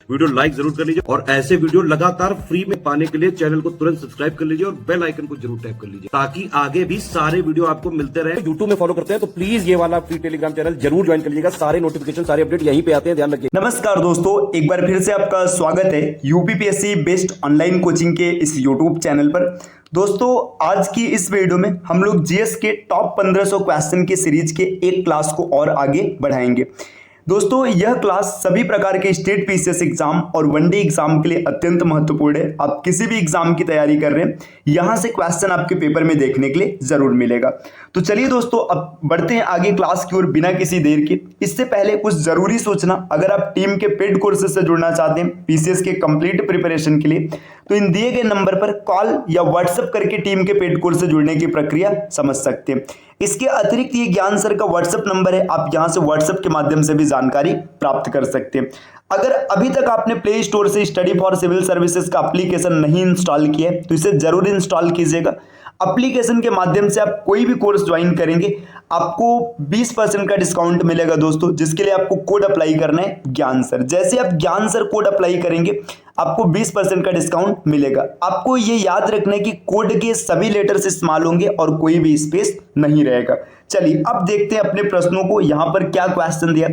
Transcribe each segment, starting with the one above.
Video like जरूर कर लीजिए और ऐसे वीडियो लगातार फ्री में पाने के लिए चैनल को तुरंत सब्सक्राइब कर लीजिए और बेल आइकन को जरूर टैप कर लीजिए ताकि आगे भी सारे वीडियो आपको मिलते रहे। यूट्यूब में फॉलो करते हैं तो प्लीज ये वाला फ्री टेलीग्राम चैनल जरूर ज्वाइन कर लीजिएगा। सारे नोटिफिकेशन सारे अपडेट यहीं पे आते हैं, ध्यान रखिए। नमस्कार दोस्तों, एक बार फिर से आपका स्वागत है यूपीपीएससी बेस्ट ऑनलाइन कोचिंग के इस यूट्यूब चैनल पर। दोस्तों आज की इस वीडियो में हम लोग जीएस के टॉप 1500 क्वेश्चन की सीरीज के एक क्लास को और आगे बढ़ाएंगे। दोस्तों यह क्लास सभी प्रकार के स्टेट पीसीएस एग्जाम और वनडे एग्जाम के लिए अत्यंत महत्वपूर्ण है। आप किसी भी एग्जाम की तैयारी कर रहे हैं, यहां से क्वेश्चन आपके पेपर में देखने के लिए जरूर मिलेगा। तो चलिए दोस्तों अब बढ़ते हैं आगे क्लास की ओर बिना किसी देर के। इससे पहले कुछ जरूरी सूचना, अगर आप टीम के पेड कोर्सेज से जुड़ना चाहते हैं पीसीएस के कंप्लीट प्रिपरेशन के लिए, तो इन दिए गए नंबर पर कॉल या व्हाट्सएप करके टीम के पेड कोर्स से जुड़ने की प्रक्रिया समझ सकते हैं। इसके अतिरिक्त ये ज्ञान सर का व्हाट्सएप नंबर है, आप यहां से व्हाट्सएप के माध्यम से भी जानकारी प्राप्त कर सकते हैं। अगर अभी तक आपने प्ले स्टोर से स्टडी फॉर सिविल सर्विसेज का एप्लीकेशन नहीं इंस्टॉल किया है तो इसे जरूर इंस्टॉल कीजिएगा। एप्लीकेशन के माध्यम से आप कोई भी कोर्स ज्वाइन करेंगे आपको 20% का डिस्काउंट मिलेगा दोस्तों, जिसके लिए आपको कोड अप्लाई करना है ज्ञान सर। जैसे आप ज्ञान सर कोड अप्लाई करेंगे आपको 20% का डिस्काउंट मिलेगा। आपको ये याद रखना है कि कोड के सभी लेटर्स इस्तेमाल होंगे और कोई भी स्पेस नहीं रहेगा। चलिए अब देखते हैं अपने प्रश्नों को। यहां पर क्या क्वेश्चन दिया,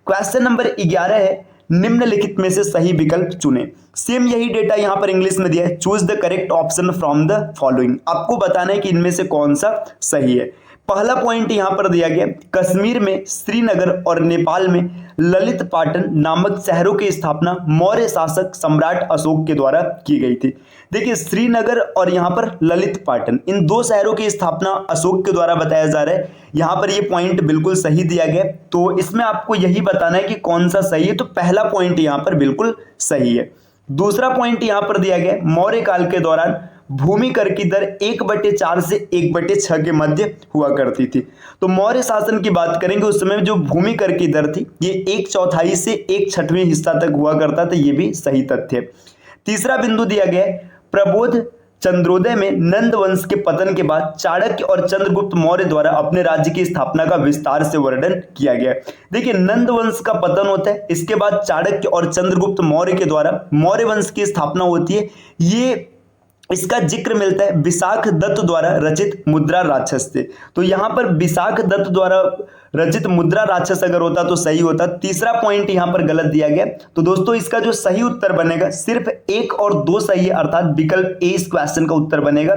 क्वेश्चन नंबर 11 है, निम्नलिखित में से सही विकल्प चुनें। सेम यही डेटा यहां पर इंग्लिश में दिया है, choose the correct option from the following. आपको बताना है कि इनमें से कौन सा सही है। पहला पॉइंट यहां पर दिया गया, कश्मीर में श्रीनगर और नेपाल में ललित पाटन नामक शहरों की स्थापना मौर्य शासक सम्राट अशोक के द्वारा की गई थी। देखिए श्रीनगर और यहां पर ललित पाटन, इन दो शहरों की स्थापना अशोक के द्वारा बताया जा रहा है। यहां पर यह पॉइंट बिल्कुल सही दिया गया, तो इसमें आपको यही बताना है कि कौन सा सही है। तो पहला पॉइंट यहां पर बिल्कुल सही है। दूसरा पॉइंट यहां पर दिया गया, मौर्य काल के दौरान भूमि कर की दर 1/4 से 1/6 के मध्य हुआ करती थी। तो मौर्य शासन की बात करेंगे उस समय जो भूमि कर की दर थी ये 1/4 से 1/6 हिस्सा तक हुआ करता था, ये भी सही तथ्य है। तीसरा बिंदु दिया गया है, प्रबोध चंद्रोदय में नंद वंश के पतन के बाद चाणक्य और चंद्रगुप्त मौर्य द्वारा अपने राज्य की स्थापना का विस्तार से वर्णन किया गया है। देखिए नंद वंश का पतन होता है, इसके बाद चाणक्य और चंद्रगुप्त मौर्य के द्वारा मौर्य वंश की स्थापना होती है। ये इसका जिक्र मिलता है विशाख दत्त द्वारा रचित मुद्रा राक्षस से। तो यहां पर विशाख दत्त द्वारा रचित मुद्रा राक्षस अगर होता तो सही होता। तीसरा पॉइंट यहां पर गलत दिया गया। तो दोस्तों इसका जो सही उत्तर बनेगा सिर्फ 1 और 2 सही है, अर्थात विकल्प ए इस क्वेश्चन का उत्तर बनेगा।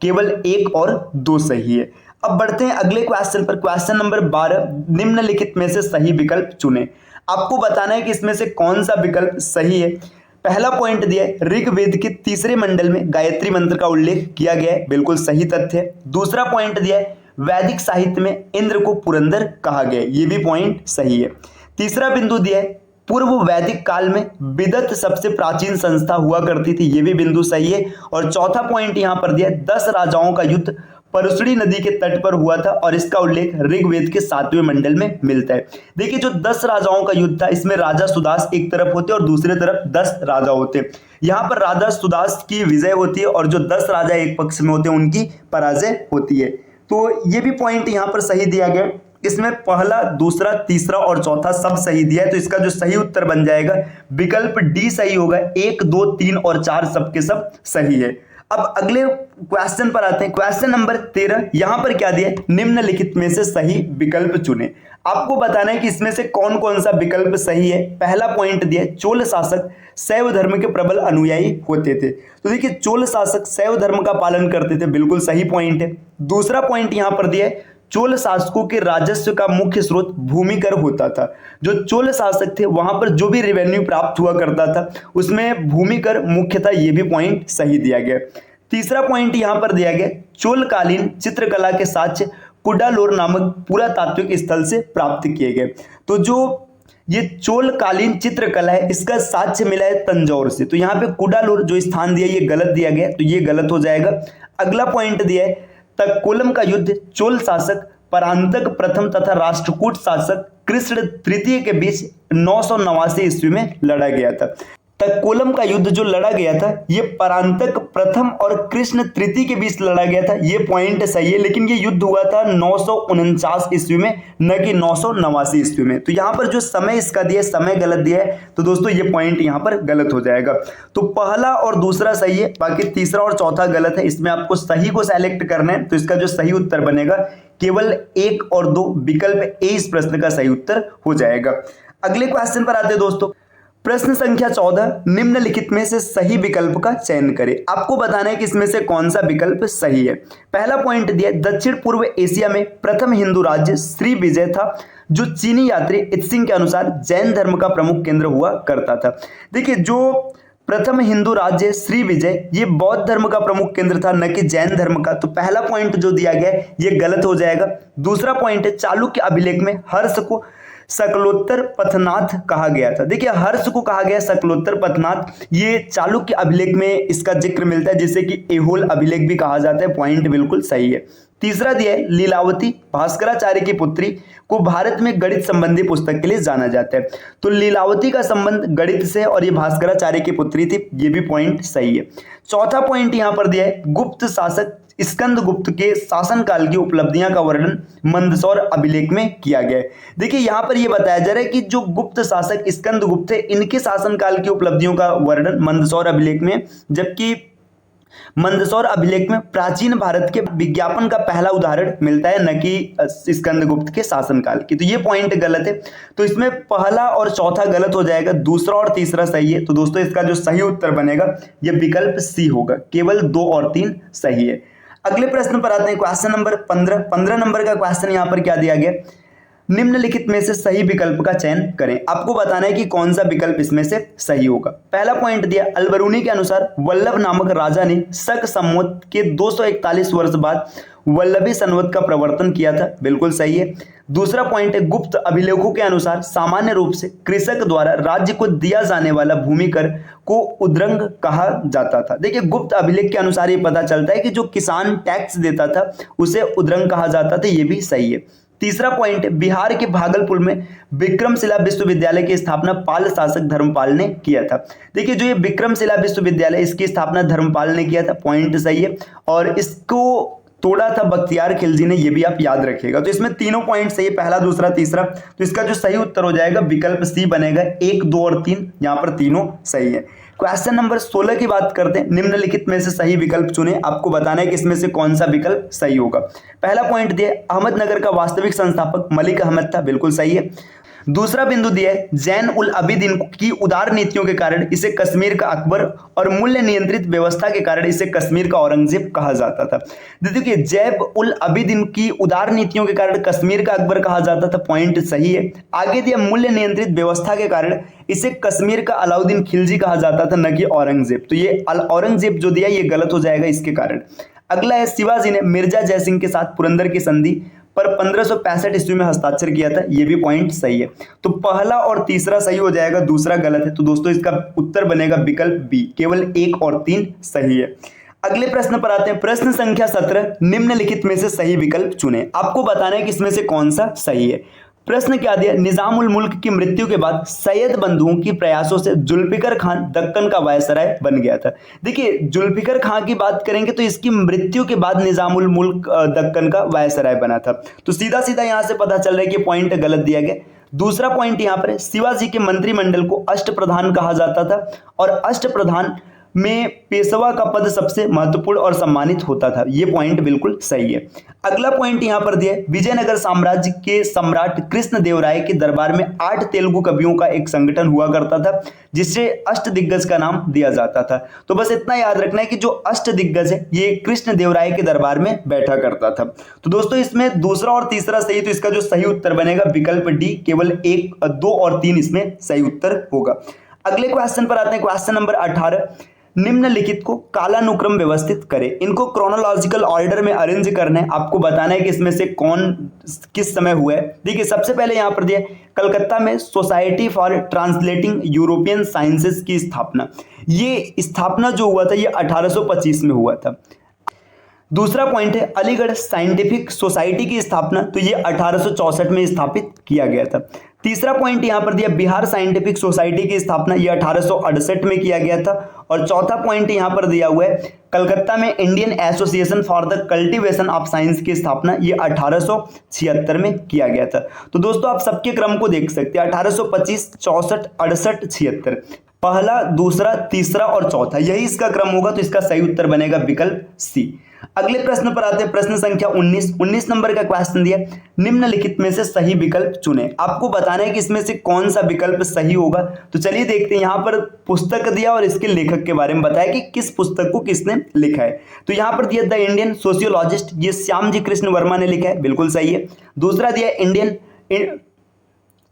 केवल 1 और 2 सही है। अब बढ़ते हैं अगले क्वेश्चन पर। क्वेश्चन नंबर 12, निम्नलिखित में से सही विकल्प चुने। आपको बताना है कि इसमें से कौन सा विकल्प सही है। पहला पॉइंट दिया है, ऋग्वेद के 3 मंडल में गायत्री मंत्र का उल्लेख किया गया है, बिल्कुल सही तथ्य है। दूसरा पॉइंट दिया है, वैदिक साहित्य में इंद्र को पुरंदर कहा गया है, ये भी पॉइंट सही है। तीसरा बिंदु दिया है, पूर्व वैदिक काल में विदत सबसे प्राचीन संस्था हुआ करती थी, ये भी बिंदु सही है। और चौथा पॉइंट यहां पर दिया है, 10 राजाओं का युद्ध परशुड़ी नदी के तट पर हुआ था और इसका उल्लेख ऋग्वेद के 7वें मंडल में मिलता है। देखिए जो 10 राजाओं का युद्ध था इसमें राजा सुदास एक तरफ होते और दूसरे तरफ 10 राजा होते। यहाँ पर राजा सुदास की विजय होती है और जो 10 राजा एक पक्ष में होते हैं उनकी पराजय होती है। तो ये भी पॉइंट यहाँ पर सही दिया गया। इसमें पहला, दूसरा, तीसरा और चौथा सब सही दिया है, तो इसका जो सही उत्तर बन जाएगा विकल्प डी सही होगा। 1, 2, 3 और 4 सबके सब सही है। अब अगले क्वेश्चन पर आते हैं। क्वेश्चन नंबर 13, यहां पर क्या दिया है, निम्नलिखित में से सही विकल्प चुने। आपको बताना है कि इसमें से कौन कौन सा विकल्प सही है। पहला पॉइंट दिया है, चोल शासक शैव धर्म के प्रबल अनुयायी होते थे। तो देखिए चोल शासक शैव धर्म का पालन करते थे, बिल्कुल सही पॉइंट है। दूसरा पॉइंट यहां पर दिया है, चोल शासकों के राजस्व का मुख्य स्रोत भूमि कर होता था। जो चोल शासक थे वहां पर जो भी रेवेन्यू प्राप्त हुआ करता था उसमें भूमि कर मुख्य था, ये भी पॉइंट सही दिया गया। तीसरा पॉइंट यहां पर दिया गया, चोलकालीन चित्रकला के साक्ष्य कुडालोर नामक पुरातात्विक स्थल से प्राप्त किए गए। तो जो ये चोलकालीन चित्रकला है इसका साक्ष्य मिला है तंजौर से। तो यहाँ पे कुडालोर जो स्थान दिया ये गलत दिया गया, तो ये गलत हो जाएगा। अगला पॉइंट दिया है, तक्कोलम का युद्ध चोल शासक परांतक प्रथम तथा राष्ट्रकूट शासक कृष्ण तृतीय के बीच 989 ईस्वी में लड़ा गया था। तक्कोलम का युद्ध जो लड़ा गया था ये परांतक प्रथम और कृष्ण तृतीय के बीच लड़ा गया था, ये पॉइंट सही है, लेकिन ये युद्ध हुआ था 949 ईस्वी में, न कि 989 ईस्वी में। तो यहाँ पर जो समय इसका दिया है, समय गलत दिया है, तो दोस्तों ये पॉइंट यहाँ पर गलत हो जाएगा। तो पहला और दूसरा सही है, बाकी तीसरा और चौथा गलत है। इसमें आपको सही को सेलेक्ट करना है, तो इसका जो सही उत्तर बनेगा केवल 1 और 2, विकल्प ए इस प्रश्न का सही उत्तर हो जाएगा। अगले क्वेश्चन पर आते हैं दोस्तों। प्रश्न संख्या 14, निम्नलिखित में से सही विकल्प का चयन करें। आपको बताना है कि इसमें से कौन सा विकल्प सही है। पहला पॉइंट दिया, दक्षिण पूर्व एशिया में प्रथम हिंदू राज्य श्री विजय था, जो चीनी यात्री इत्सिंग के अनुसार जैन धर्म का प्रमुख केंद्र हुआ करता था। देखिए, जो प्रथम हिंदू राज्य श्री विजय ये बौद्ध धर्म का प्रमुख केंद्र था, न कि जैन धर्म का। तो पहला पॉइंट जो दिया गया है ये गलत हो जाएगा। दूसरा पॉइंट है, चालुक्य अभिलेख में हर्ष को सकलोत्तर पथनाथ कहा गया था। देखिए, हर्ष को कहा गया सकलोत्तर पथनाथ, ये चालुक्य अभिलेख में इसका जिक्र मिलता है, जिसे कि एहोल अभिलेख भी कहा जाता है। पॉइंट बिल्कुल सही है। तीसरा दिया है, लीलावती भास्कराचार्य की पुत्री को भारत में गणित संबंधी पुस्तक के लिए जाना जाता है। तो लीलावती का संबंध गणित से और ये भास्कराचार्य की पुत्री थी, ये भी पॉइंट सही है। चौथा पॉइंट यहां पर दिया है, गुप्त शासक स्कंदगुप्त के शासनकाल की उपलब्धियां का वर्णन मंदसौर अभिलेख में किया गया है। देखिए, यहां पर यह बताया जा रहा है कि जो गुप्त शासक स्कंदगुप्त थे, इनके शासनकाल की उपलब्धियों का वर्णन मंदसौर अभिलेख में, जबकि मंदसौर अभिलेख में प्राचीन भारत के विज्ञापन का पहला उदाहरण मिलता है, न कि स्कंदगुप्त के शासनकाल की। तो ये पॉइंट गलत है। तो इसमें पहला और चौथा गलत हो जाएगा, दूसरा और तीसरा सही है। तो दोस्तों इसका जो सही उत्तर बनेगा यह विकल्प सी होगा, केवल 2 और 3 सही है। अगले प्रश्न पर आते हैं, क्वेश्चन नंबर 15 नंबर का क्वेश्चन यहाँ पर क्या दिया गया, निम्नलिखित में से सही विकल्प का चयन करें। आपको बताना है कि कौन सा विकल्प इसमें से सही होगा। पहला पॉइंट दिया, अलबरूनी के अनुसार वल्लभ नामक राजा ने शक संवत के 241 वर्ष बाद वल्लभी संवत का प्रवर्तन किया था, बिल्कुल सही है। दूसरा पॉइंट है, गुप्त अभिलेखों के अनुसार सामान्य रूप से कृषक द्वारा राज्य को दिया जाने वाला भूमि कर को उद्रंग कहा जाता था। देखिए, गुप्त अभिलेख के अनुसार ये पता चलता है कि जो किसान टैक्स देता था उसे उद्रंग कहा जाता था, ये भी सही है। तीसरा पॉइंट, बिहार के भागलपुर में विक्रमशिला विश्वविद्यालय की स्थापना पाल शासक धर्मपाल ने किया था। देखिए, जो ये विक्रमशिला विश्वविद्यालय, इसकी स्थापना धर्मपाल ने किया था, पॉइंट सही है। और इसको तोड़ा था बख्तियार खिलजी ने, ये भी आप याद रखिएगा। तो इसमें तीनों पॉइंट सही है, पहला दूसरा तीसरा। तो इसका जो सही उत्तर हो जाएगा विकल्प सी बनेगा, 1 2 और 3 यहाँ पर तीनों सही है। क्वेश्चन नंबर 16 की बात करते हैं, निम्नलिखित में से सही विकल्प चुने। आपको बताना है कि इसमें से कौन सा विकल्प सही होगा। पहला पॉइंट दिया, अहमदनगर का वास्तविक संस्थापक मलिक अहमद था, बिल्कुल सही है। दूसरा बिंदु दिया है, जैन उल अबिदीन की उदार नीतियों के कारण इसे कश्मीर का अकबर और मूल्य नियंत्रित व्यवस्था के कारण इसे कश्मीर का औरंगजेब कहा जाता था। देखिए, जैब उल अबिदीन की उदार नीतियों के कारण कश्मीर का अकबर कहा जाता था, पॉइंट सही है। आगे दिया, मूल्य नियंत्रित व्यवस्था के कारण इसे कश्मीर का अलाउद्दीन खिलजी कहा जाता था, न कि औरंगजेब। तो ये औरंगजेब जो दिया ये गलत हो जाएगा इसके कारण। अगला है, शिवाजी ने मिर्जा जयसिंह के साथ पुरंदर की संधि पर 1565 ईस्वी में हस्ताक्षर किया था, ये भी पॉइंट सही है। तो पहला और तीसरा सही हो जाएगा, दूसरा गलत है। तो दोस्तों इसका उत्तर बनेगा विकल्प बी, केवल 1 और 3 सही है। अगले प्रश्न पर आते हैं, प्रश्न संख्या 17, निम्नलिखित में से सही विकल्प चुने। आपको बताना है कि इसमें से कौन सा सही है। प्रश्न क्या दिया, निजामुल मुल्क की मृत्यु के बाद सैयद बंधुओं की प्रयासों से जुल्फिकर खान दक्कन का वायसराय बन गया था। देखिए, जुल्फिकर खान की बात करेंगे तो इसकी मृत्यु के बाद निजामुल मुल्क दक्कन का वायसराय बना था। तो सीधा सीधा यहां से पता चल रहा है कि पॉइंट गलत दिया गया। दूसरा पॉइंट यहां पर, शिवाजी के मंत्रिमंडल को अष्टप्रधान कहा जाता था और अष्टप्रधान में पेशवा का पद सबसे महत्वपूर्ण और सम्मानित होता था, ये पॉइंट बिल्कुल सही है। अगला पॉइंट यहां पर दिया है, विजयनगर साम्राज्य के सम्राट कृष्णदेवराय के दरबार में 8 तेलुगु कवियों का एक संगठन हुआ करता था, जिससे अष्टदिग्गज का नाम दिया जाता था। तो बस इतना याद रखना है कि जो अष्टदिग्गज है ये कृष्णदेवराय के दरबार में बैठा करता था। तो दोस्तों इसमें दूसरा और तीसरा सही, तो इसका जो सही उत्तर बनेगा विकल्प डी, केवल 1 2 और 3 इसमें सही उत्तर होगा। अगले क्वेश्चन पर आते हैं, क्वेश्चन नंबर 18, निम्नलिखित को कालानुक्रम व्यवस्थित करें। इनको क्रोनोलॉजिकल ऑर्डर में अरेंज करना है। आपको बताना है कि इसमें से कौन किस समय हुआ है। देखिए, सबसे पहले यहां पर दिया कलकत्ता में society for translating European sciences की स्थापना। ये स्थापना जो हुआ था ये 1825 में हुआ था। दूसरा पॉइंट है, अलीगढ़ साइंटिफिक सोसाइटी की स्थापना, तो ये 1864 में स्थापित किया गया था। तीसरा पॉइंट यहां पर दिया बिहार साइंटिफिक सोसाइटी की स्थापना, यह 1868 में किया गया था। और चौथा पॉइंट यहां पर दिया हुआ है कलकत्ता में Indian association for the cultivation of science की स्थापना, यह 1876 में किया गया था। तो दोस्तों आप सबके क्रम को देख सकते हैं 1825, 64, 68, 76, पहला, दूसरा, तीसरा और चौथा, यही इसका क्रम होगा। तो इसका सही उत्तर बनेगा विकल्प सी। अगले प्रश्न पर आते हैं, प्रश्न संख्या 19 नंबर का क्वेश्चन दिया, निम्नलिखित में से सही विकल्प चुने। आपको बताना है कि इसमें से कौन सा विकल्प सही होगा। तो चलिए देखते हैं, यहां पर पुस्तक दिया और इसके लेखक के बारे में बताया कि किस पुस्तक को किसने लिखा है। तो यहां पर दिया द इंडियन सोशियोलॉजिस्ट, ये श्याम जी कृष्ण वर्मा ने लिखा है, बिल्कुल सही है।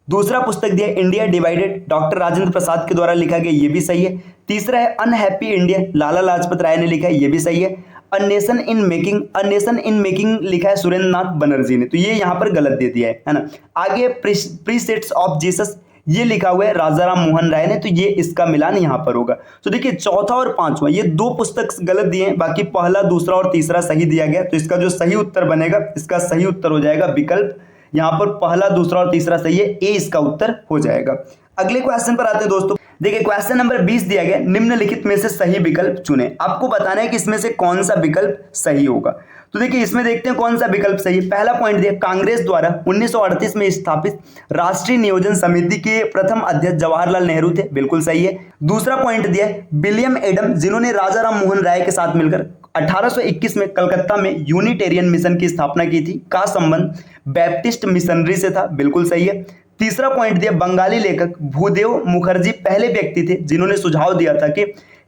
दूसरा पुस्तक दिया India divided, doctor Rajendra Prasad के द्वारा लिखा गया, ये भी सही है। तीसरा है अनहैप्पी इंडिया, लाला लाजपत राय ने लिखा है, ये भी सही है। अ नेशन इन मेकिंग लिखा है सुरेंद्र नाथ बनर्जी ने, तो ये यहां पर गलत दे दिया है ना। आगे प्रीसेट्स ऑफ जीसस, ये लिखा हुआ है राजा राम मोहन राय ने, तो ये इसका मिलान यहां पर होगा। तो देखिए चौथा और पांचवा ये दो पुस्तक गलत दिए हैं, बाकी पहला, दूसरा और तीसरा सही दिया गया। तो इसका जो सही उत्तर बनेगा, इसका सही उत्तर हो जाएगा विकल्प, यहां पर पहला, दूसरा और तीसरा सही है, ए इसका उत्तर हो जाएगा। अगले क्वेश्चन पर आते हैं दोस्तों। देखिए क्वेश्चन नंबर 20 दिया गया, निम्नलिखित में से सही विकल्प चुने। आपको बताना है कि इसमें से कौन सा विकल्प सही होगा। तो देखिए इसमें देखते हैं कौन सा विकल्प सही है। पहला पॉइंट दिया कांग्रेस द्वारा 1938 में स्थापित राष्ट्रीय नियोजन समिति के प्रथम अध्यक्ष जवाहरलाल नेहरू थे, बिल्कुल सही है। दूसरा पॉइंट दिया विलियम एडम, जिन्होंने राजा राम मोहन राय के साथ मिलकर 1821 में कलकत्ता में यूनिटेरियन मिशन की स्थापना की थी, का संबंध बैप्टिस्ट मिशनरी से था, बिल्कुल सही है। तीसरा पॉइंट दिया बंगाली लेखक भूदेव मुखर्जी पहले व्यक्ति थे जिन्होंने सुझाव दिया था कि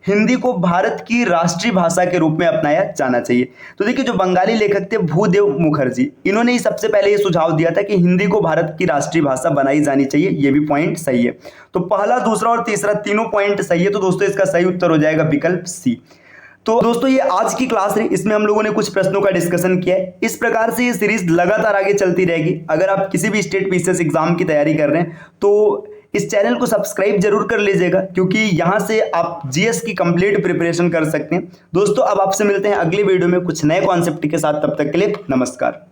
हिंदी को भारत की राष्ट्रीय भाषा के रूप में अपनाया जाना चाहिए। तो देखिए जो बंगाली लेखक थे भूदेव मुखर्जी, इन्होंने ही सबसे पहले ये सुझाव दिया था कि हिंदी को भारत की राष्ट्रीय भाषा बनाई जानी चाहिए, ये भी पॉइंट सही है। तो पहला, दूसरा और तीसरा तीनों पॉइंट सही है। तो दोस्तों इसका सही उत्तर हो जाएगा विकल्प सी। तो दोस्तों ये आज की क्लास है, इसमें हम लोगों ने कुछ प्रश्नों का डिस्कशन किया है। इस प्रकार से ये सीरीज लगातार आगे चलती रहेगी। अगर आप किसी भी स्टेट पीसीएस एग्जाम की तैयारी कर रहे हैं तो इस चैनल को सब्सक्राइब जरूर कर लीजिएगा, क्योंकि यहां से आप जीएस की कंप्लीट प्रिपरेशन कर सकते हैं। दोस्तों अब आपसे मिलते हैं अगली वीडियो में कुछ नए कॉन्सेप्ट के साथ, तब तक के लिए नमस्कार।